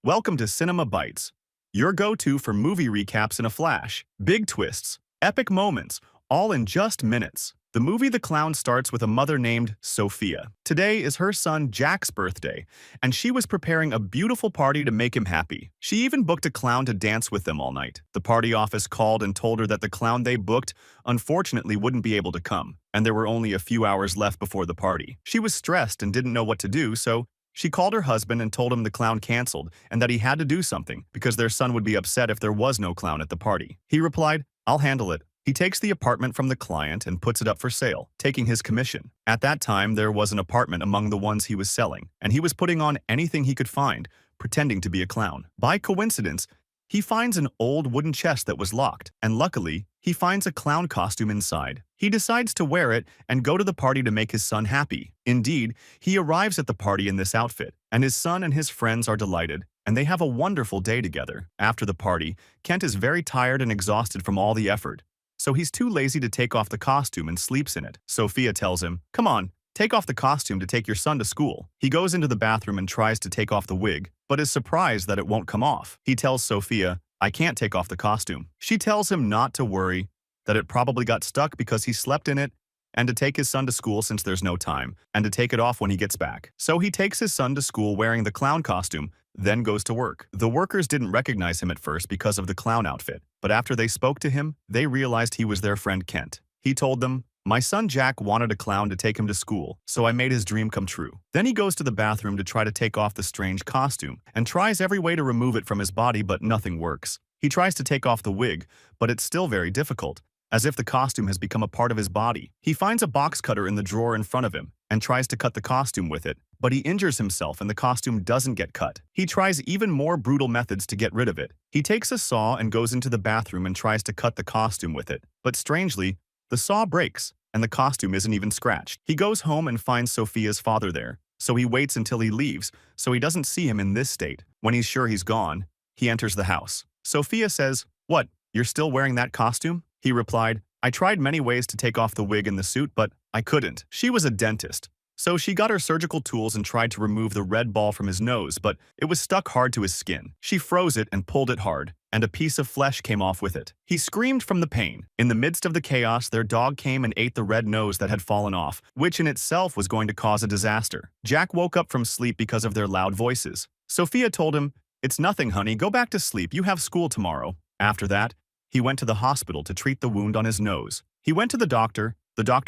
Welcome to Cinema Bites, your go-to for movie recaps in a flash. Big twists, epic moments, all in just minutes. The movie The Clown starts with a mother named Sophia. Today is her son Jack's birthday, and she was preparing a beautiful party to make him happy. She even booked a clown to dance with them all night. The party office called and told her that the clown they booked unfortunately wouldn't be able to come, and there were only a few hours left before the party. She was stressed and didn't know what to do, so she called her husband and told him the clown canceled and that he had to do something because their son would be upset if there was no clown at the party. He replied, "I'll handle it." He takes the apartment from the client and puts it up for sale, taking his commission. At that time, there was an apartment among the ones he was selling, and he was putting on anything he could find, pretending to be a clown. By coincidence, he finds an old wooden chest that was locked, and luckily, he finds a clown costume inside. He decides to wear it and go to the party to make his son happy. Indeed, he arrives at the party in this outfit, and his son and his friends are delighted, and they have a wonderful day together. After the party, Kent is very tired and exhausted from all the effort, so he's too lazy to take off the costume and sleeps in it. Sophia tells him, "Come on, take off the costume to take your son to school." He goes into the bathroom and tries to take off the wig, but is surprised that it won't come off. He tells Sophia, "I can't take off the costume." She tells him not to worry, that it probably got stuck because he slept in it, and to take his son to school since there's no time, and to take it off when he gets back. So he takes his son to school wearing the clown costume, then goes to work. The workers didn't recognize him at first because of the clown outfit, but after they spoke to him, they realized he was their friend Kent. He told them, "My son Jack wanted a clown to take him to school, so I made his dream come true." Then he goes to the bathroom to try to take off the strange costume, and tries every way to remove it from his body, but nothing works. He tries to take off the wig, but it's still very difficult, as if the costume has become a part of his body. He finds a box cutter in the drawer in front of him, and tries to cut the costume with it, but he injures himself and the costume doesn't get cut. He tries even more brutal methods to get rid of it. He takes a saw and goes into the bathroom and tries to cut the costume with it, but strangely, the saw breaks, and the costume isn't even scratched. He goes home and finds Sophia's father there, so he waits until he leaves, so he doesn't see him in this state. When he's sure he's gone, he enters the house. Sophia says, "What, you're still wearing that costume?" He replied, "I tried many ways to take off the wig and the suit, but I couldn't." She was a dentist, so she got her surgical tools and tried to remove the red ball from his nose, but it was stuck hard to his skin. She froze it and pulled it hard, and a piece of flesh came off with it. He screamed from the pain. In the midst of the chaos, their dog came and ate the red nose that had fallen off, which in itself was going to cause a disaster. Jack woke up from sleep because of their loud voices. Sophia told him, "It's nothing, honey, go back to sleep, you have school tomorrow." After that, he went to the hospital to treat the wound on his nose. He went to the doctor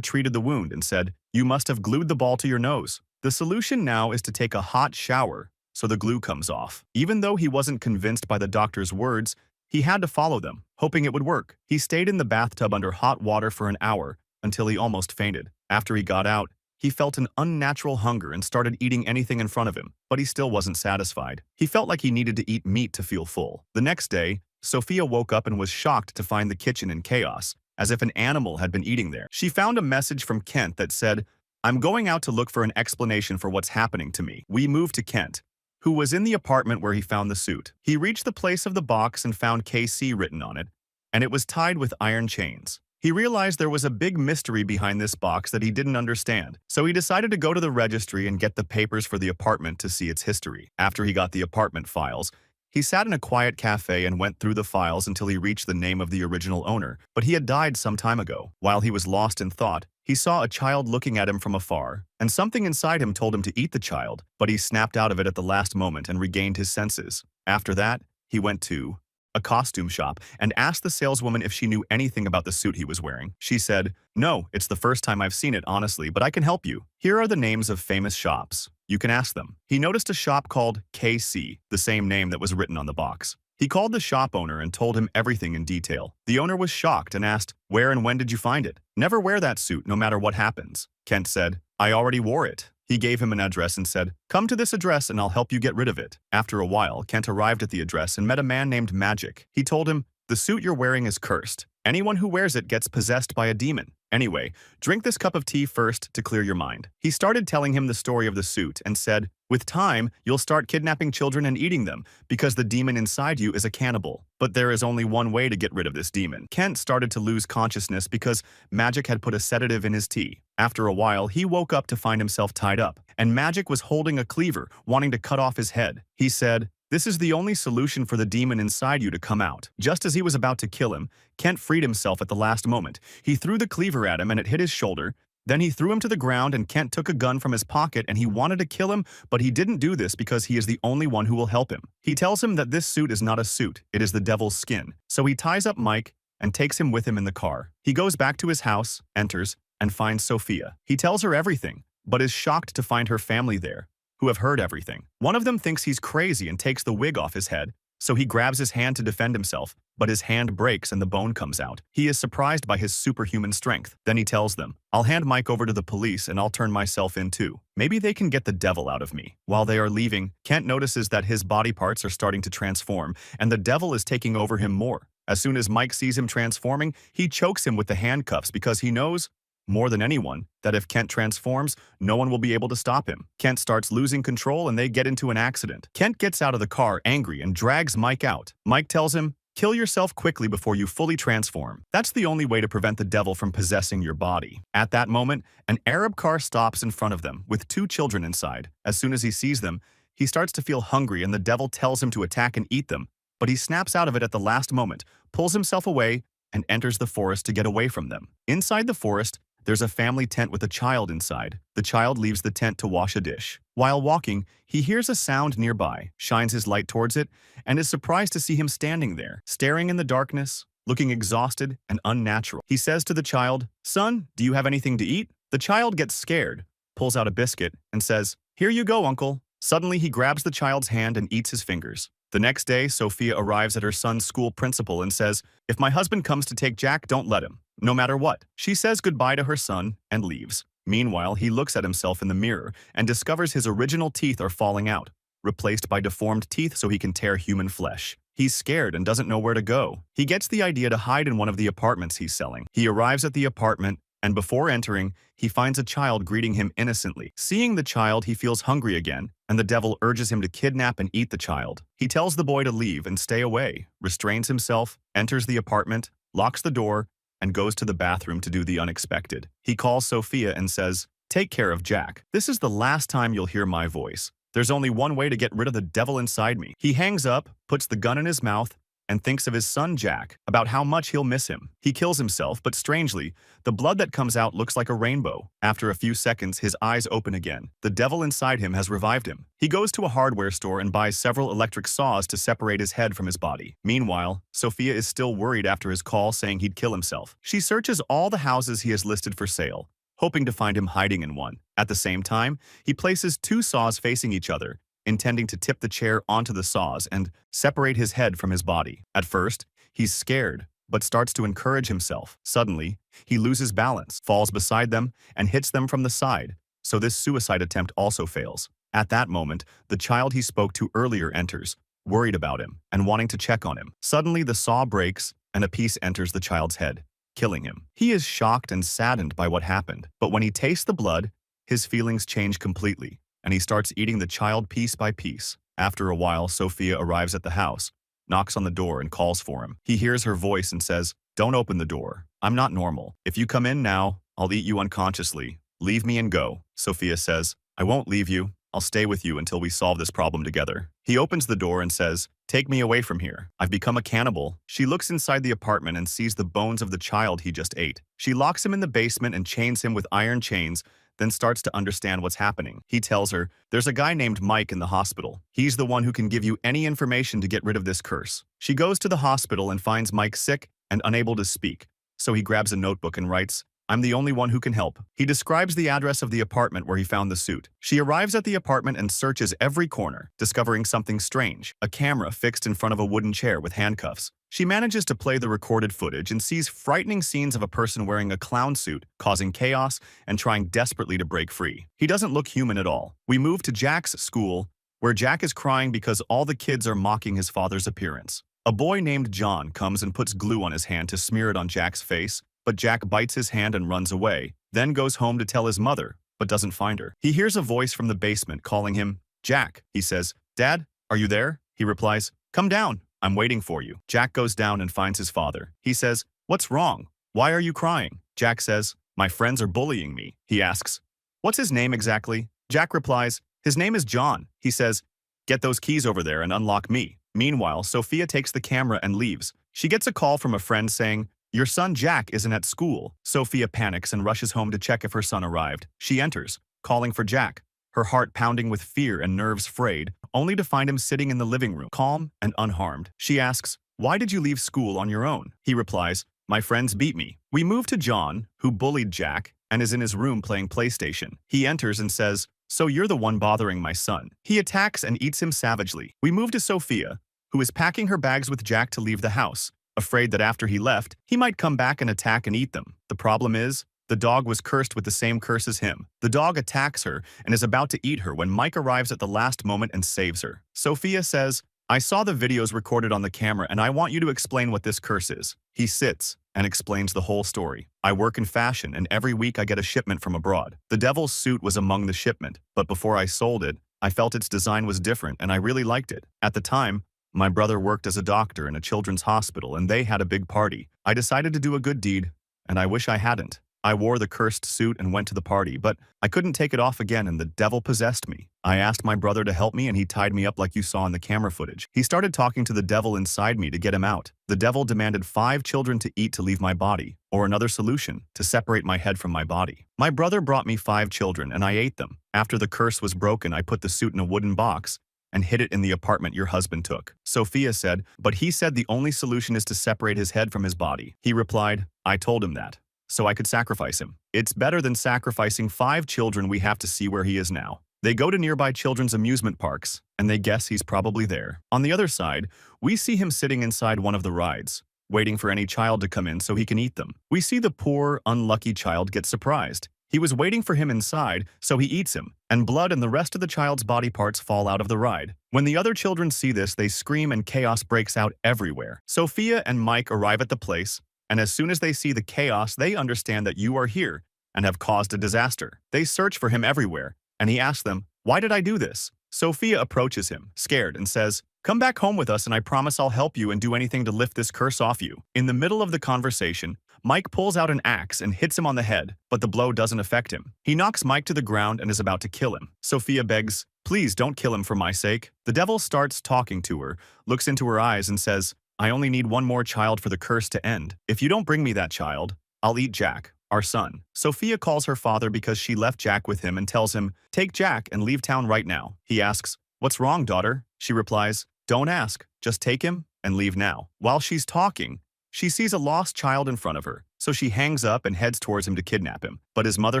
treated the wound and said, "You must have glued the ball to your nose. The solution now is to take a hot shower so the glue comes off." Even though he wasn't convinced by the doctor's words, he had to follow them, hoping it would work. He stayed in the bathtub under hot water for an hour until he almost fainted. After he got out, he felt an unnatural hunger and started eating anything in front of him, but he still wasn't satisfied. He felt like he needed to eat meat to feel full. The next day, Sophia woke up and was shocked to find the kitchen in chaos, as if an animal had been eating there. She found a message from Kent that said, "I'm going out to look for an explanation for what's happening to me." We moved to Kent, who was in the apartment where he found the suit. He reached the place of the box and found KC written on it, and it was tied with iron chains. He realized there was a big mystery behind this box that he didn't understand, so he decided to go to the registry and get the papers for the apartment to see its history. After he got the apartment files, he sat in a quiet cafe and went through the files until he reached the name of the original owner, but he had died some time ago. While he was lost in thought, he saw a child looking at him from afar, and something inside him told him to eat the child, but he snapped out of it at the last moment and regained his senses. After that, he went to a costume shop and asked the saleswoman if she knew anything about the suit he was wearing. She said, "No, it's the first time I've seen it, honestly, but I can help you. Here are the names of famous shops. You can ask them." He noticed a shop called KC, the same name that was written on the box. He called the shop owner and told him everything in detail. The owner was shocked and asked, "Where and when did you find it?" "Never wear that suit, no matter what happens." Kent said, "I already wore it." He gave him an address and said, "Come to this address and I'll help you get rid of it." After a while, Kent arrived at the address and met a man named Magic. He told him, "The suit you're wearing is cursed. Anyone who wears it gets possessed by a demon. Anyway, drink this cup of tea first to clear your mind." He started telling him the story of the suit and said, "With time, you'll start kidnapping children and eating them because the demon inside you is a cannibal. But there is only one way to get rid of this demon." Kent started to lose consciousness because Magic had put a sedative in his tea. After a while, he woke up to find himself tied up, and Magic was holding a cleaver, wanting to cut off his head. He said, This is the only solution for the demon inside you to come out. Just as he was about to kill him, Kent freed himself at the last moment. He threw the cleaver at him and it hit his shoulder. Then he threw him to the ground and Kent took a gun from his pocket and he wanted to kill him, but he didn't do this because he is the only one who will help him. He tells him that this suit is not a suit, it is the devil's skin. So he ties up Mike and takes him with him in the car. He goes back to his house, enters, and finds Sophia. He tells her everything, but is shocked to find her family there, who have heard everything. One of them thinks he's crazy and takes the wig off his head, so he grabs his hand to defend himself, but his hand breaks and the bone comes out. He is surprised by his superhuman strength. Then he tells them, "I'll hand Mike over to the police and I'll turn myself in too. Maybe they can get the devil out of me." While they are leaving, Kent notices that his body parts are starting to transform, and the devil is taking over him more. As soon as Mike sees him transforming, he chokes him with the handcuffs because he knows, more than anyone, that if Kent transforms, no one will be able to stop him. Kent starts losing control and they get into an accident. Kent gets out of the car angry and drags Mike out. Mike tells him, "Kill yourself quickly before you fully transform. That's the only way to prevent the devil from possessing your body." At that moment, an Arab car stops in front of them with 2 children inside. As soon as he sees them, he starts to feel hungry and the devil tells him to attack and eat them, but he snaps out of it at the last moment, pulls himself away, and enters the forest to get away from them. Inside the forest, there's a family tent with a child inside. The child leaves the tent to wash a dish. While walking, he hears a sound nearby, shines his light towards it, and is surprised to see him standing there, staring in the darkness, looking exhausted and unnatural. He says to the child, "Son, do you have anything to eat?" The child gets scared, pulls out a biscuit, and says, "Here you go, uncle." Suddenly, he grabs the child's hand and eats his fingers. The next day, Sophia arrives at her son's school principal and says, "If my husband comes to take Jack, don't let him, no matter what." She says goodbye to her son and leaves. Meanwhile, he looks at himself in the mirror and discovers his original teeth are falling out, replaced by deformed teeth so he can tear human flesh. He's scared and doesn't know where to go. He gets the idea to hide in one of the apartments he's selling. He arrives at the apartment, and before entering, he finds a child greeting him innocently. Seeing the child, he feels hungry again, and the devil urges him to kidnap and eat the child. He tells the boy to leave and stay away, restrains himself, enters the apartment, locks the door, and goes to the bathroom to do the unexpected. He calls Sophia and says, "Take care of Jack. This is the last time you'll hear my voice. There's only one way to get rid of the devil inside me." He hangs up, puts the gun in his mouth, and thinks of his son Jack, about how much he'll miss him. He kills himself, but strangely, the blood that comes out looks like a rainbow. After a few seconds, his eyes open again. The devil inside him has revived him. He goes to a hardware store and buys several electric saws to separate his head from his body. Meanwhile, Sophia is still worried after his call saying he'd kill himself. She searches all the houses he has listed for sale, hoping to find him hiding in one. At the same time, he places 2 saws facing each other, intending to tip the chair onto the saws and separate his head from his body. At first, he's scared, but starts to encourage himself. Suddenly, he loses balance, falls beside them, and hits them from the side, so this suicide attempt also fails. At that moment, the child he spoke to earlier enters, worried about him and wanting to check on him. Suddenly, the saw breaks, and a piece enters the child's head, killing him. He is shocked and saddened by what happened, but when he tastes the blood, his feelings change completely, and he starts eating the child piece by piece. After a while, Sophia arrives at the house, knocks on the door and calls for him. He hears her voice and says, "Don't open the door. I'm not normal. If you come in now, I'll eat you unconsciously. Leave me and go." Sophia says, "I won't leave you. I'll stay with you until we solve this problem together." He opens the door and says, "Take me away from here. I've become a cannibal." She looks inside the apartment and sees the bones of the child he just ate. She locks him in the basement and chains him with iron chains, then starts to understand what's happening. He tells her, "There's a guy named Mike in the hospital. He's the one who can give you any information to get rid of this curse." She goes to the hospital and finds Mike sick and unable to speak, so he grabs a notebook and writes, "I'm the only one who can help." He describes the address of the apartment where he found the suit. She arrives at the apartment and searches every corner, discovering something strange, a camera fixed in front of a wooden chair with handcuffs. She manages to play the recorded footage and sees frightening scenes of a person wearing a clown suit, causing chaos and trying desperately to break free. He doesn't look human at all. We move to Jack's school, where Jack is crying because all the kids are mocking his father's appearance. A boy named John comes and puts glue on his hand to smear it on Jack's face, but Jack bites his hand and runs away, then goes home to tell his mother, but doesn't find her. He hears a voice from the basement calling him, "Jack." He says, "Dad, are you there?" He replies, "Come down. I'm waiting for you." Jack goes down and finds his father. He says, "What's wrong? Why are you crying?" Jack says, "My friends are bullying me." He asks, "What's his name exactly?" Jack replies, "His name is John." He says, Get those keys over there and unlock me. Meanwhile, Sophia takes the camera and leaves. She gets a call from a friend saying, "Your son Jack isn't at school." Sophia panics and rushes home to check if her son arrived. She enters, calling for Jack, her heart pounding with fear and nerves frayed, only to find him sitting in the living room, calm and unharmed. She asks, "Why did you leave school on your own?" He replies, "My friends beat me." We move to John, who bullied Jack and is in his room playing PlayStation. He enters and says, "So you're the one bothering my son." He attacks and eats him savagely. We move to Sophia, who is packing her bags with Jack to leave the house, afraid that after he left, he might come back and attack and eat them. The problem is, the dog was cursed with the same curse as him. The dog attacks her and is about to eat her when Mike arrives at the last moment and saves her. Sophia says, "I saw the videos recorded on the camera and I want you to explain what this curse is." He sits and explains the whole story. "I work in fashion and every week I get a shipment from abroad. The devil's suit was among the shipment, but before I sold it, I felt its design was different and I really liked it. At the time, my brother worked as a doctor in a children's hospital and they had a big party. I decided to do a good deed, and I wish I hadn't. I wore the cursed suit and went to the party, but I couldn't take it off again and the devil possessed me. I asked my brother to help me and he tied me up like you saw in the camera footage. He started talking to the devil inside me to get him out. The devil demanded 5 children to eat to leave my body, or another solution, to separate my head from my body. My brother brought me 5 children and I ate them. After the curse was broken, I put the suit in a wooden box and hid it in the apartment your husband took." Sophia said, "But he said the only solution is to separate his head from his body." He replied, "I told him that, so I could sacrifice him. It's better than sacrificing 5 children. We have to see where he is now." They go to nearby children's amusement parks, and they guess he's probably there. On the other side, we see him sitting inside one of the rides, waiting for any child to come in so he can eat them. We see the poor, unlucky child get surprised. He was waiting for him inside, so he eats him, and blood and the rest of the child's body parts fall out of the ride. When the other children see this, they scream and chaos breaks out everywhere. Sophia and Mike arrive at the place, and as soon as they see the chaos, they understand that you are here and have caused a disaster. They search for him everywhere, and he asks them, "Why did I do this?" Sophia approaches him, scared, and says, "Come back home with us and I promise I'll help you and do anything to lift this curse off you." In the middle of the conversation, Mike pulls out an axe and hits him on the head, but the blow doesn't affect him. He knocks Mike to the ground and is about to kill him. Sophia begs, "Please don't kill him for my sake." The devil starts talking to her, looks into her eyes and says, "I only need one more child for the curse to end. If you don't bring me that child, I'll eat Jack, our son." Sophia calls her father because she left Jack with him and tells him, "Take Jack and leave town right now." He asks, "What's wrong, daughter?" She replies, "Don't ask, just take him and leave now." While she's talking, she sees a lost child in front of her, so she hangs up and heads towards him to kidnap him. But his mother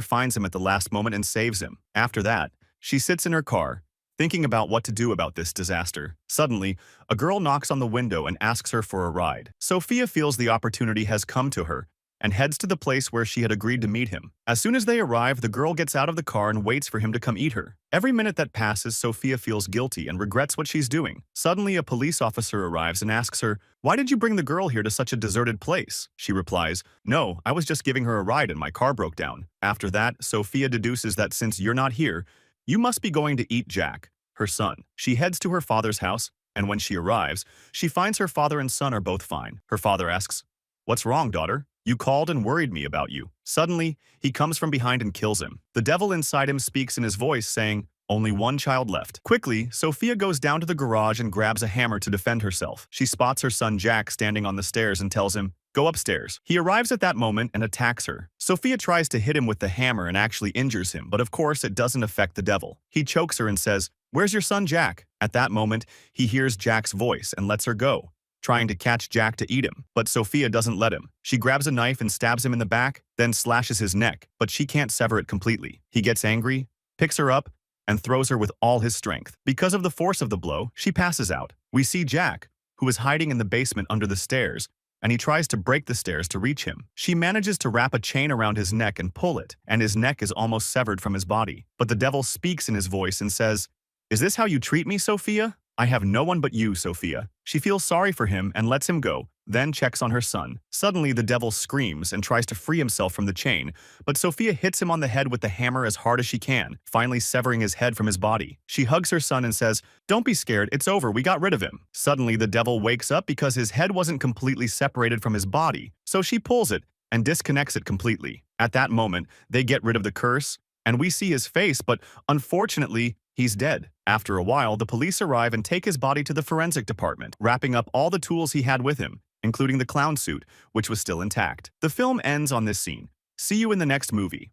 finds him at the last moment and saves him. After that, she sits in her car, thinking about what to do about this disaster. Suddenly, a girl knocks on the window and asks her for a ride. Sophia feels the opportunity has come to her and heads to the place where she had agreed to meet him. As soon as they arrive, the girl gets out of the car and waits for him to come eat her. Every minute that passes, Sophia feels guilty and regrets what she's doing. Suddenly, a police officer arrives and asks her, "Why did you bring the girl here to such a deserted place?" She replies, "No, I was just giving her a ride and my car broke down." After that, Sophia deduces that since you're not here, you must be going to eat Jack, her son. She heads to her father's house, and when she arrives, she finds her father and son are both fine. Her father asks, "What's wrong, daughter? You called and worried me about you." Suddenly, he comes from behind and kills him. The devil inside him speaks in his voice, saying, "Only one child left." Quickly, Sophia goes down to the garage and grabs a hammer to defend herself. She spots her son Jack standing on the stairs and tells him, "Go upstairs." He arrives at that moment and attacks her. Sophia tries to hit him with the hammer and actually injures him, but of course it doesn't affect the devil. He chokes her and says, "Where's your son Jack?" At that moment, he hears Jack's voice and lets her go, trying to catch Jack to eat him, but Sophia doesn't let him. She grabs a knife and stabs him in the back, then slashes his neck, but she can't sever it completely. He gets angry, picks her up, and throws her with all his strength. Because of the force of the blow, she passes out. We see Jack, who is hiding in the basement under the stairs, and he tries to break the stairs to reach him. She manages to wrap a chain around his neck and pull it, and his neck is almost severed from his body. But the devil speaks in his voice and says, "Is this how you treat me, Sophia? I have no one but you, Sophia." She feels sorry for him and lets him go, then checks on her son. Suddenly, the devil screams and tries to free himself from the chain, but Sophia hits him on the head with the hammer as hard as she can, finally severing his head from his body. She hugs her son and says, "Don't be scared, it's over, we got rid of him." Suddenly, the devil wakes up because his head wasn't completely separated from his body, so she pulls it and disconnects it completely. At that moment, they get rid of the curse, and we see his face, but unfortunately, He's dead. After a while, the police arrive and take his body to the forensic department, wrapping up all the tools he had with him, including the clown suit, which was still intact. The film ends on this scene. See you in the next movie.